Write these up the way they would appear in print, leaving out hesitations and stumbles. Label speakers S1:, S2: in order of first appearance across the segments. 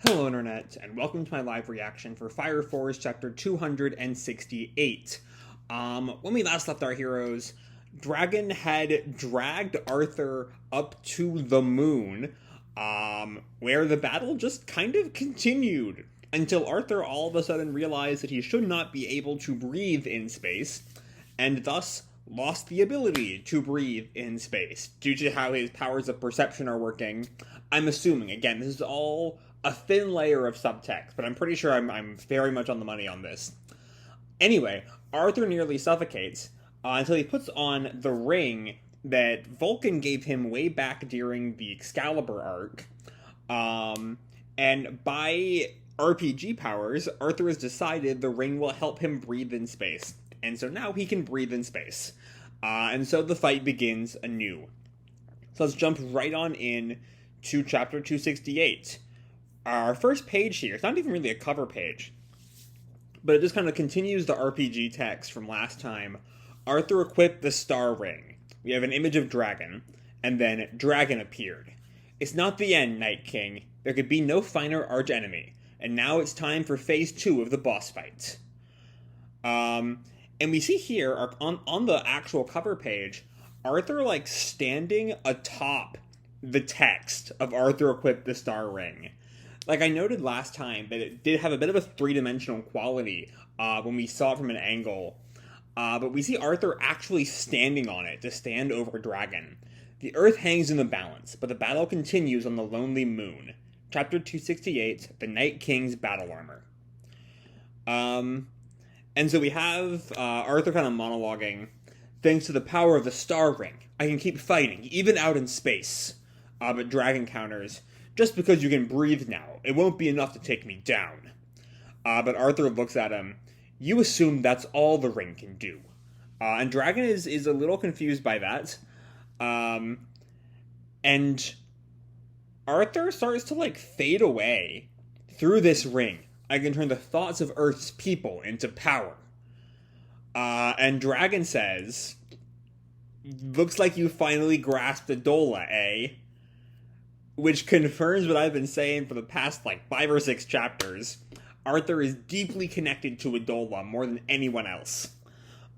S1: Hello Internet, and welcome to my live reaction for Fire Force Chapter 268. When we last left our heroes, Dragon had dragged Arthur up to the moon, where the battle just kind of continued, until Arthur all of a sudden realized that he should not be able to breathe in space, and thus lost the ability to breathe in space, due to how his powers of perception are working. I'm assuming, again, this is all a thin layer of subtext, but I'm pretty sure I'm very much on the money on this. Anyway, Arthur nearly suffocates until he puts on the ring that Vulcan gave him way back during the Excalibur arc. And by RPG powers, Arthur has decided the ring will help him breathe in space. And so now he can breathe in space. And so the fight begins anew. So let's jump right on in to Chapter 268. Our first page here, it's not even really a cover page, but it just kind of continues the RPG text from last time. Arthur equipped the star ring. We have an image of Dragon, and then Dragon appeared. It's not the end, Night King. There could be no finer archenemy, and now it's time for phase 2 of the boss fight. And we see here, on the actual cover page, Arthur, standing atop the text of Arthur equipped the star ring. Like I noted last time, that it did have a bit of a three-dimensional quality when we saw it from an angle. But we see Arthur actually standing on it to stand over Dragon. The Earth hangs in the balance, but the battle continues on the lonely moon. Chapter 268, The Night King's Battle Armor. And so we have Arthur kind of monologuing. Thanks to the power of the star ring, I can keep fighting, even out in space. But Dragon counters, just because you can breathe now, it won't be enough to take me down. But Arthur looks at him. You assume that's all the ring can do. And Dragon is a little confused by that. And Arthur starts to fade away. Through this ring, I can turn the thoughts of Earth's people into power. And Dragon says, looks like you finally grasped Adola, eh? Which confirms what I've been saying for the past 5 or 6 chapters. Arthur is deeply connected to Adola more than anyone else.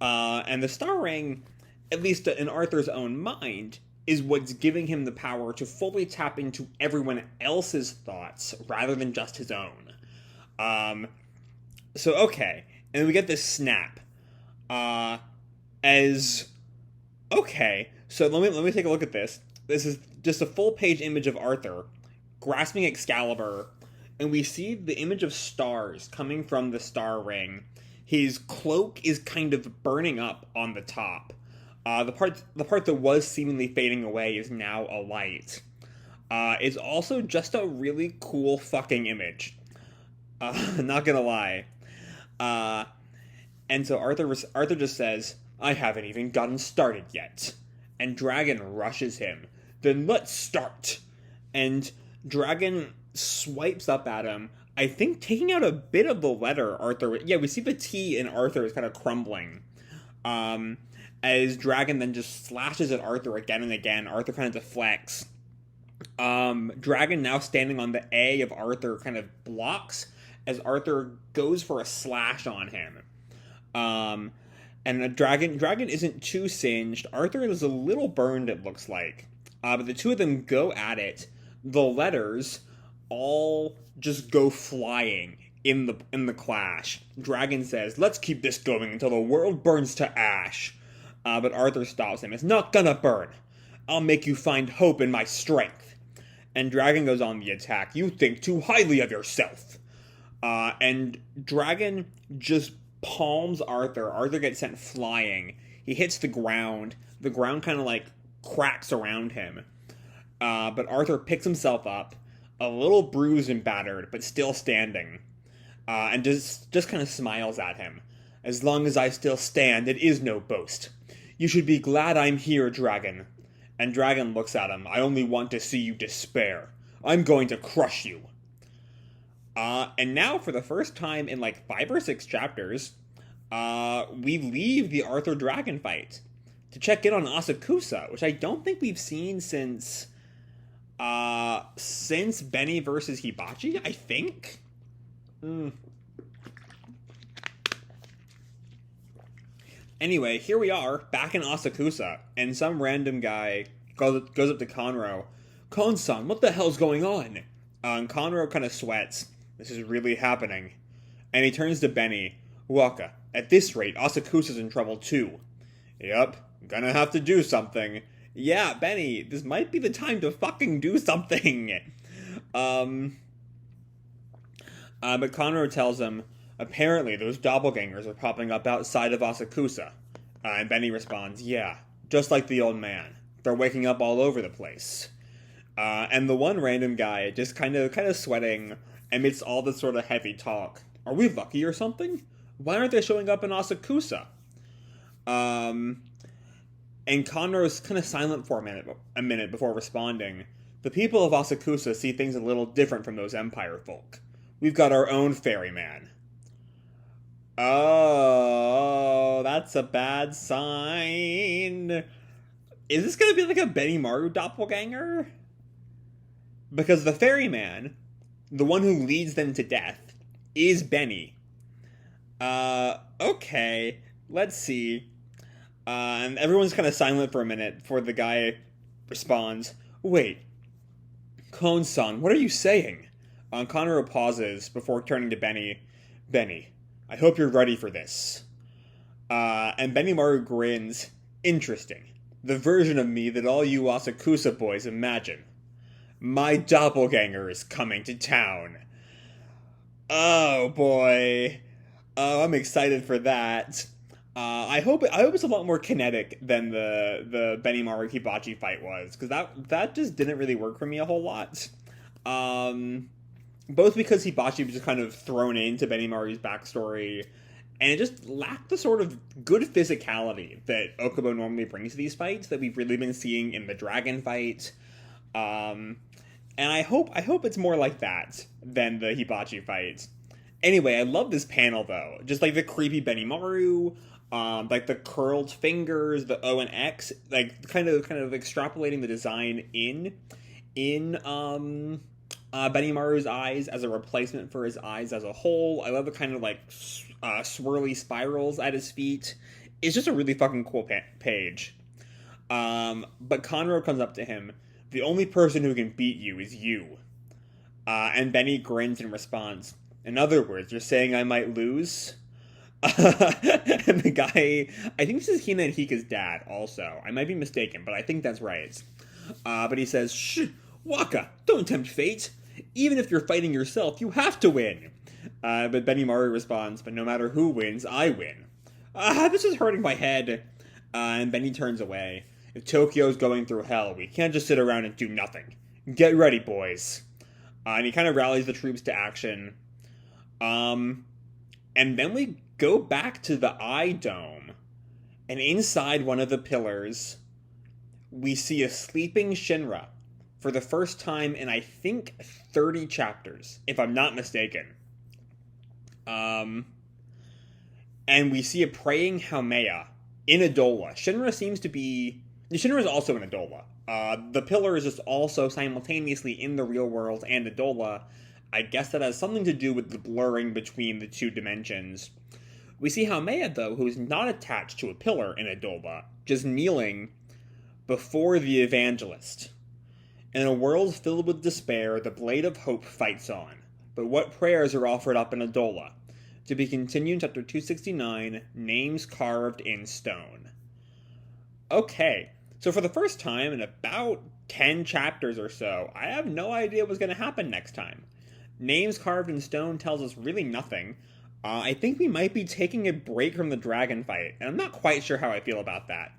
S1: And the star ring, at least in Arthur's own mind, is what's giving him the power to fully tap into everyone else's thoughts rather than just his own. So okay, and we get this snap. Okay, so let me take a look at this. This is just a full-page image of Arthur grasping Excalibur, and we see the image of stars coming from the star ring. His cloak is kind of burning up on the top. The part that was seemingly fading away is now alight. It's also just a really cool fucking image. Not gonna lie. And so Arthur just says, I haven't even gotten started yet. And Dragon rushes him. Then let's start. And Dragon swipes up at him, I think taking out a bit of the letter Arthur... Yeah, we see the T in Arthur is kind of crumbling. As Dragon then just slashes at Arthur again and again. Arthur kind of deflects. Dragon now standing on the A of Arthur kind of blocks as Arthur goes for a slash on him. And Dragon isn't too singed. Arthur is a little burned, it looks like. But the two of them go at it. The letters all just go flying in the clash. Dragon says, let's keep this going until the world burns to ash. But Arthur stops him. It's not gonna burn. I'll make you find hope in my strength. And Dragon goes on the attack. You think too highly of yourself. And Dragon just palms Arthur. Arthur gets sent flying. He hits the ground. The ground kind of cracks around him. But Arthur picks himself up, a little bruised and battered, but still standing. And just kind of smiles at him. As long as I still stand, it is no boast. You should be glad I'm here, Dragon. And Dragon looks at him. I only want to see you despair. I'm going to crush you. And now, for the first time in 5 or 6 chapters, we leave the Arthur-Dragon fight to check in on Asakusa, which I don't think we've seen since Since Beni versus Hibachi, I think? Anyway, here we are, back in Asakusa, and some random guy goes up to Conro. Kon-san, what the hell's going on? And Conro kind of sweats. This is really happening. And he turns to Beni. Waka, at this rate, Asakusa's in trouble too. Yep, gonna have to do something. Yeah, Beni, this might be the time to fucking do something. But Conro tells him, apparently those doppelgangers are popping up outside of Asakusa. And Beni responds, yeah, just like the old man. They're waking up all over the place. And the one random guy, just kind of sweating amidst all this sort of heavy talk. Are we lucky or something? Why aren't they showing up in Asakusa? And Conro's kind of silent for a minute before responding. The people of Asakusa see things a little different from those Empire folk. We've got our own ferryman. Oh, that's a bad sign. Is this going to be like a Benimaru doppelganger? Because the ferryman, the one who leads them to death, is Beni. Okay, let's see. And everyone's kind of silent for a minute before the guy responds, wait, Kon-san, what are you saying? Conro pauses before turning to Beni. Beni, I hope you're ready for this. And Benimaru grins. Interesting. The version of me that all you Asakusa boys imagine. My doppelganger is coming to town. Oh boy. Oh, I'm excited for that. I hope it's a lot more kinetic than the Benimaru Hibachi fight was, because that just didn't really work for me a whole lot. Both because Hibachi was just kind of thrown into Benimaru's backstory, and it just lacked the sort of good physicality that Ohkubo normally brings to these fights that we've really been seeing in the dragon fight. And I hope it's more like that than the Hibachi fight. Anyway, I love this panel though. Just like the creepy Benimaru, like the curled fingers, the O and X, like kind of extrapolating the design in Benimaru's eyes as a replacement for his eyes as a whole. I love the kind of like swirly spirals at his feet. It's just a really fucking cool page. But Conro comes up to him. The only person who can beat you is you. And Beni grins in response. In other words, you're saying I might lose? And the guy, I think this is Hina and Hika's dad also. I might be mistaken, but I think that's right. But he says, shh, Waka, don't tempt fate. Even if you're fighting yourself, you have to win. But Benimaru responds, but no matter who wins, I win. This is hurting my head. And Beni turns away. If Tokyo's going through hell, we can't just sit around and do nothing. Get ready, boys. And he kind of rallies the troops to action. And then we go back to the Eye Dome. And inside one of the pillars, we see a sleeping Shinra for the first time in, I think, 30 chapters, if I'm not mistaken. And we see a praying Haumea in Adola. Shinra is also in Adola. The pillar is just also simultaneously in the real world and Adola. I guess that has something to do with the blurring between the two dimensions. We see Haumea, though, who is not attached to a pillar in Adola, just kneeling before the Evangelist. In a world filled with despair, the blade of hope fights on. But what prayers are offered up in Adola? To be continued, chapter 269, Names Carved in Stone. Okay, so for the first time in about 10 chapters or so, I have no idea what's going to happen next time. Names Carved in Stone tells us really nothing. I think we might be taking a break from the dragon fight, and I'm not quite sure how I feel about that.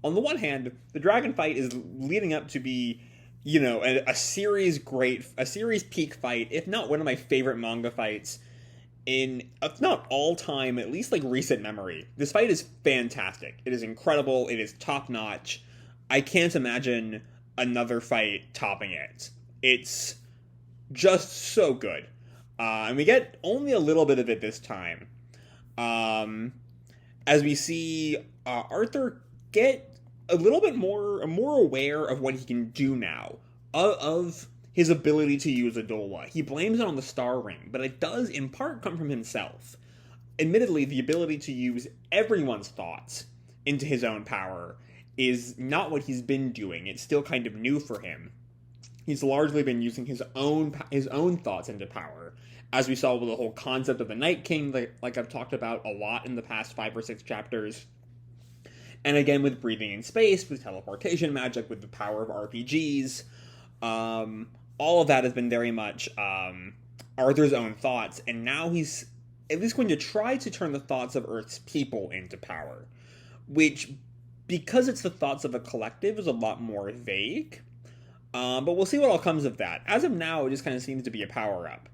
S1: On the one hand, the dragon fight is leading up to be, you know, a series peak fight, if not one of my favorite manga fights in, if not all time, at least like recent memory. This fight is fantastic. It is incredible. It is top notch. I can't imagine another fight topping it. It's just so good. And we get only a little bit of it this time. As we see Arthur get a little bit more aware of what he can do now of his ability to use a doula. He blames it on the star ring, but it does in part come from himself. Admittedly, the ability to use everyone's thoughts into his own power is not what he's been doing. It's still kind of new for him. He's largely been using his own thoughts into power, as we saw with the whole concept of the Night King, like I've talked about a lot in the past 5 or 6 chapters. And again, with breathing in space, with teleportation magic, with the power of RPGs, all of that has been very much Arthur's own thoughts, and now he's at least going to try to turn the thoughts of Earth's people into power, which, because it's the thoughts of a collective, is a lot more vague. But we'll see what all comes of that. As of now, it just kind of seems to be a power-up.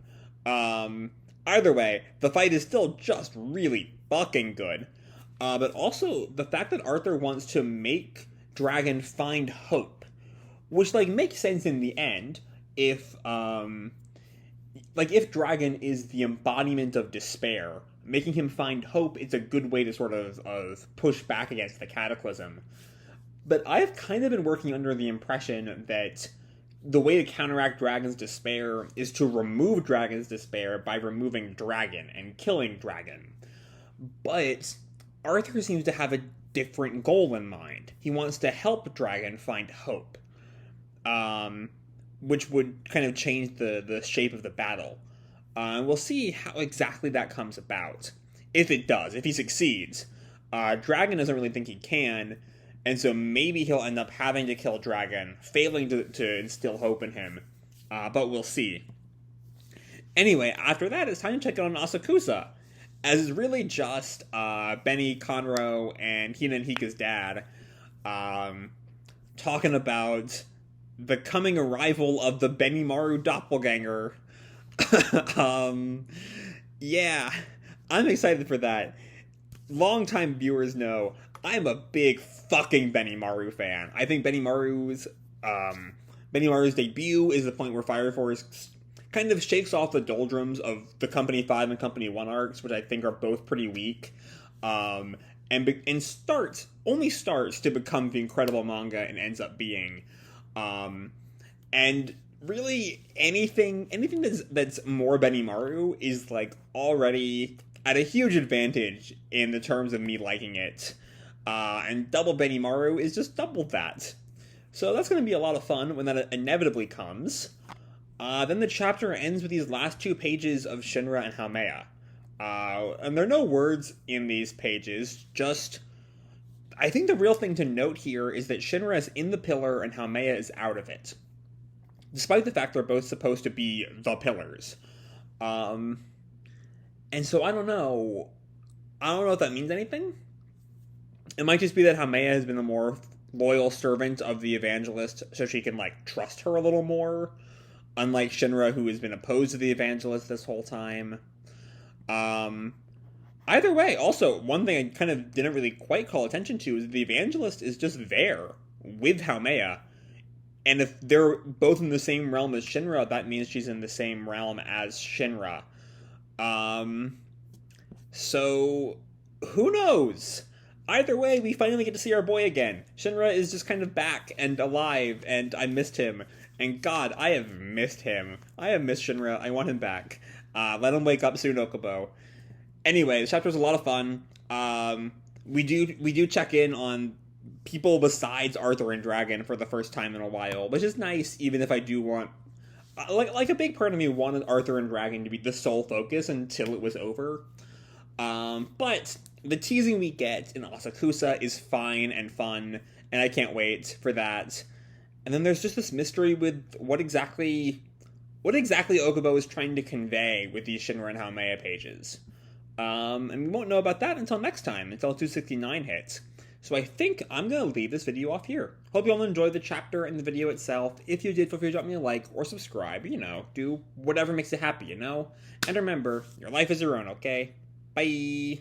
S1: Either way, the fight is still just really fucking good. But also, the fact that Arthur wants to make Dragon find hope, which, makes sense in the end, if Dragon is the embodiment of despair, making him find hope is a good way to sort of push back against the cataclysm. But I've kind of been working under the impression that the way to counteract Dragon's despair is to remove Dragon's despair by removing Dragon and killing Dragon. But Arthur seems to have a different goal in mind. He wants to help Dragon find hope, which would kind of change the shape of the battle. We'll see how exactly that comes about. If it does, if he succeeds. Dragon doesn't really think he can, and so maybe he'll end up having to kill Dragon, failing to instill hope in him. But we'll see. Anyway, after that, it's time to check in on Asakusa, as it's really just Beni, Conroe, and Hina and Hika's dad talking about the coming arrival of the Benimaru doppelganger. Yeah, I'm excited for that. Longtime viewers know I'm a big fucking Benimaru fan. I think Benimaru's debut is the point where Fire Force kind of shakes off the doldrums of the Company 5 and Company 1 arcs, which I think are both pretty weak, and only starts to become the incredible manga it ends up being. And really, anything that's more Benimaru is already at a huge advantage in the terms of me liking it. And double Benimaru is just double that. So that's going to be a lot of fun when that inevitably comes. Then the chapter ends with these last 2 pages of Shinra and Haumea. And there are no words in these pages, just... I think the real thing to note here is that Shinra is in the pillar and Haumea is out of it. Despite the fact they're both supposed to be the pillars. And so I don't know if that means anything. It might just be that Haumea has been the more loyal servant of the Evangelist, so she can, trust her a little more. Unlike Shinra, who has been opposed to the Evangelist this whole time. Either way, also, one thing I kind of didn't really quite call attention to is the Evangelist is just there with Haumea. And if they're both in the same realm as Shinra, that means she's in the same realm as Shinra. So, who knows? Either way, we finally get to see our boy again. Shinra is just kind of back and alive, and I missed him. And God, I have missed him. I have missed Shinra. I want him back. Let him wake up soon, Ohkubo. Anyway, the chapter was a lot of fun. We do check in on people besides Arthur and Dragon for the first time in a while, which is nice, even if I do want... Like a big part of me wanted Arthur and Dragon to be the sole focus until it was over. But the teasing we get in Asakusa is fine and fun, and I can't wait for that. And then there's just this mystery with what exactly Ohkubo is trying to convey with these Shinra and Haumea pages. And we won't know about that until next time, until 269 hits. So I think I'm going to leave this video off here. Hope you all enjoyed the chapter and the video itself. If you did, feel free to drop me a like or subscribe, do whatever makes you happy, And remember, your life is your own, okay? Bye!